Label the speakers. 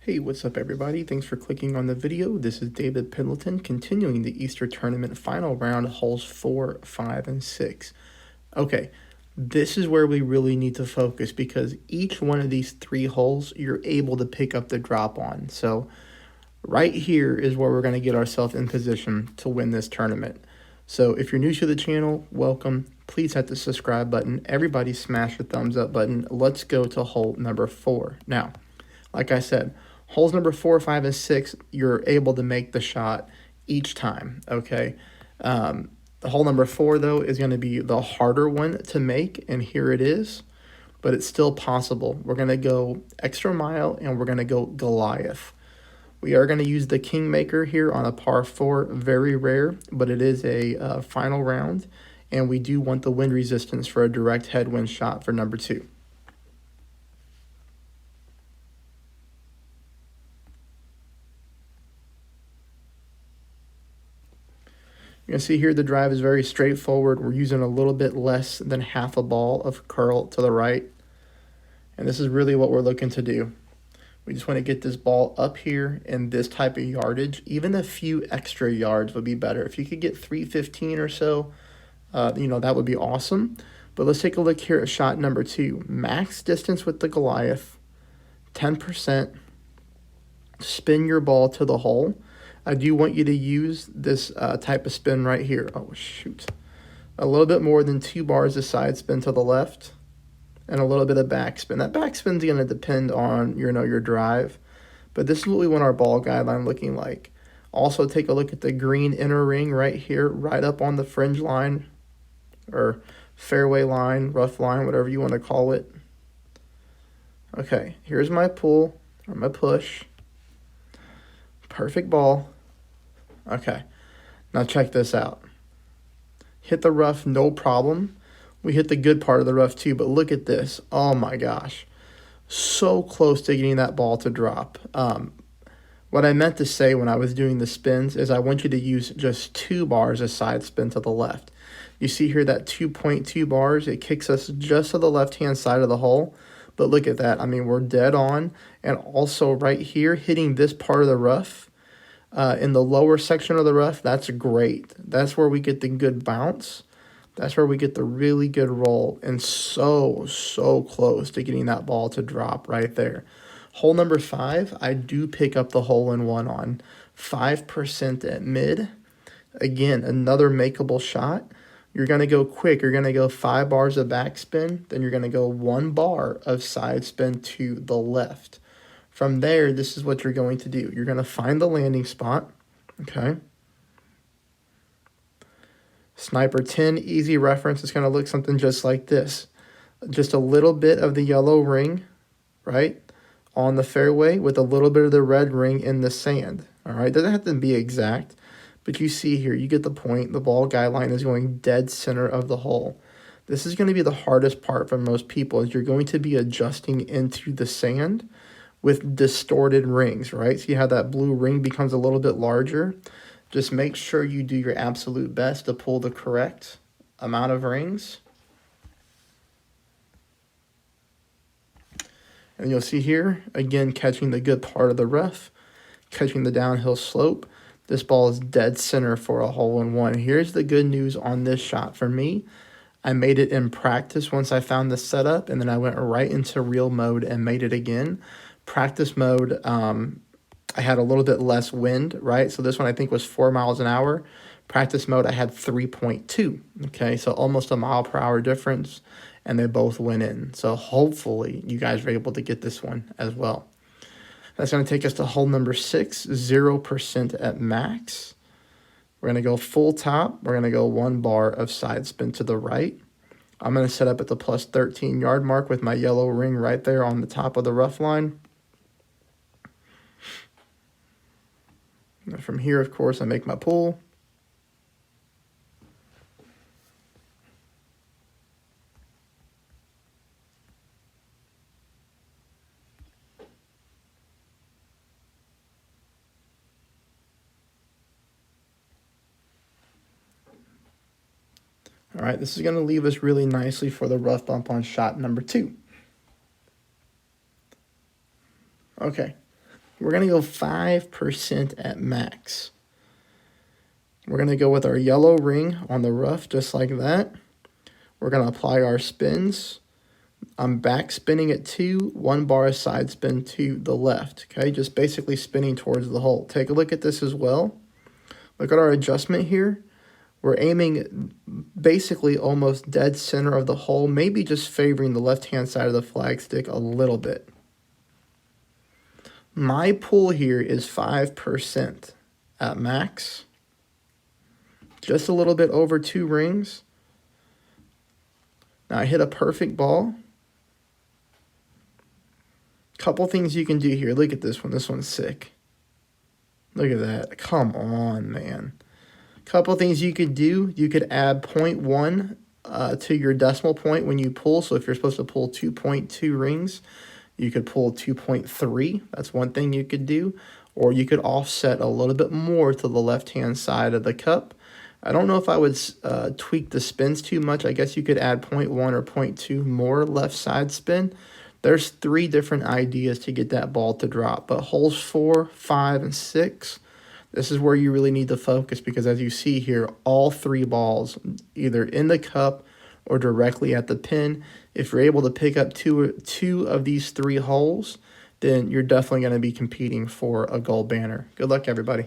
Speaker 1: Hey, what's up everybody? Thanks for clicking on the video. This is David Pendleton continuing the Easter Tournament final round, holes 4, 5, and 6. Okay, this is where we really need to focus because each one of these 3 holes you're able to pick up the drop on. So right here is where we're going to get ourselves in position to win this tournament. So if you're new to the channel, welcome. Please hit the subscribe button. Everybody smash the thumbs up button. Let's go to hole number 4. Now, like I said, holes number 4, 5, and 6, you're able to make the shot each time, okay? The hole number 4, though, is going to be the harder one to make, and here it is, but it's still possible. We're going to go extra mile, and we're going to go Goliath. We are going to use the Kingmaker here on a par 4, very rare, but it is a final round, and we do want the wind resistance for a direct headwind shot for number 2. You can see here the drive is very straightforward. We're using a little bit less than half a ball of curl to the right. And this is really what we're looking to do. We just want to get this ball up here in this type of yardage. Even a few extra yards would be better. If you could get 315 or so, that would be awesome. But let's take a look here at shot number 2. Max distance with the Goliath, 10%. Spin your ball to the hole. I do want you to use this type of spin right here. Oh, shoot. A little bit more than 2 bars of side spin to the left and a little bit of backspin. That backspin is going to depend on, your drive. But this is what we want our ball guideline looking like. Also, take a look at the green inner ring right here, right up on the fringe line or fairway line, rough line, whatever you want to call it. Okay, here's my pull or my push. Perfect ball. Okay, now check this out. Hit the rough, no problem. We hit the good part of the rough too, but look at this. Oh my gosh. So close to getting that ball to drop. What I meant to say when I was doing the spins is I want you to use just 2 bars of side spin to the left. You see here that 2.2 bars, it kicks us just to the left-hand side of the hole. But look at that. I mean, we're dead on. And also right here, hitting this part of the rough, in the lower section of the rough, that's great. That's where we get the good bounce. That's where we get the really good roll. And so close to getting that ball to drop right there. Hole number 5, I do pick up the hole-in-one on. 5% at mid. Again, another makeable shot. You're going to go quick. You're going to go 5 bars of backspin. Then you're going to go 1 bar of side spin to the left. From there, this is what you're going to do. You're going to find the landing spot, okay? Sniper 10, easy reference. It's going to look something just like this. Just a little bit of the yellow ring, right, on the fairway with a little bit of the red ring in the sand, all right? Doesn't have to be exact, but you see here, you get the point. The ball guideline is going dead center of the hole. This is going to be the hardest part for most people is you're going to be adjusting into the sand with distorted rings, right? See how that blue ring becomes a little bit larger? Just make sure you do your absolute best to pull the correct amount of rings. And you'll see here, again, catching the good part of the rough, catching the downhill slope. This ball is dead center for a hole-in-one. Here's the good news on this shot for me. I made it in practice once I found the setup, and then I went right into real mode and made it again. Practice mode, I had a little bit less wind, right? So this one I think was 4 miles an hour. Practice mode, I had 3.2, okay? So almost a mile per hour difference, and they both went in. So hopefully you guys were able to get this one as well. That's going to take us to hole number 6, 0% at max. We're going to go full top. We're going to go 1 bar of side spin to the right. I'm going to set up at the plus 13 yard mark with my yellow ring right there on the top of the rough line. And from here, of course, I make my pull. All right, this is going to leave us really nicely for the rough bump on shot number 2. Okay, We're going to go 5% at max. We're going to go with our yellow ring on the rough just like that. We're going to apply our spins. I'm back spinning at 2, 1 bar of side spin to the left, okay? Just basically spinning towards the hole. Take a look at this as well. Look at our adjustment here. We're aiming basically almost dead center of the hole, maybe just favoring the left-hand side of the flag stick a little bit. My pull here is 5% at max. Just a little bit over 2 rings. Now I hit a perfect ball. Couple things you can do here. Look at this one. This one's sick. Look at that. Come on, man. Couple things you could do. You could add 0.1 to your decimal point when you pull. So if you're supposed to pull 2.2 rings, you could pull 2.3. That's one thing you could do. Or you could offset a little bit more to the left-hand side of the cup. I don't know if I would tweak the spins too much. I guess you could add 0.1 or 0.2 more left side spin. There's 3 different ideas to get that ball to drop. But holes 4, 5, and 6, this is where you really need to focus, because as you see here, all 3 balls either in the cup or directly at the pin. If you're able to pick up two of these 3 holes, then you're definitely going to be competing for a gold banner. Good luck, everybody.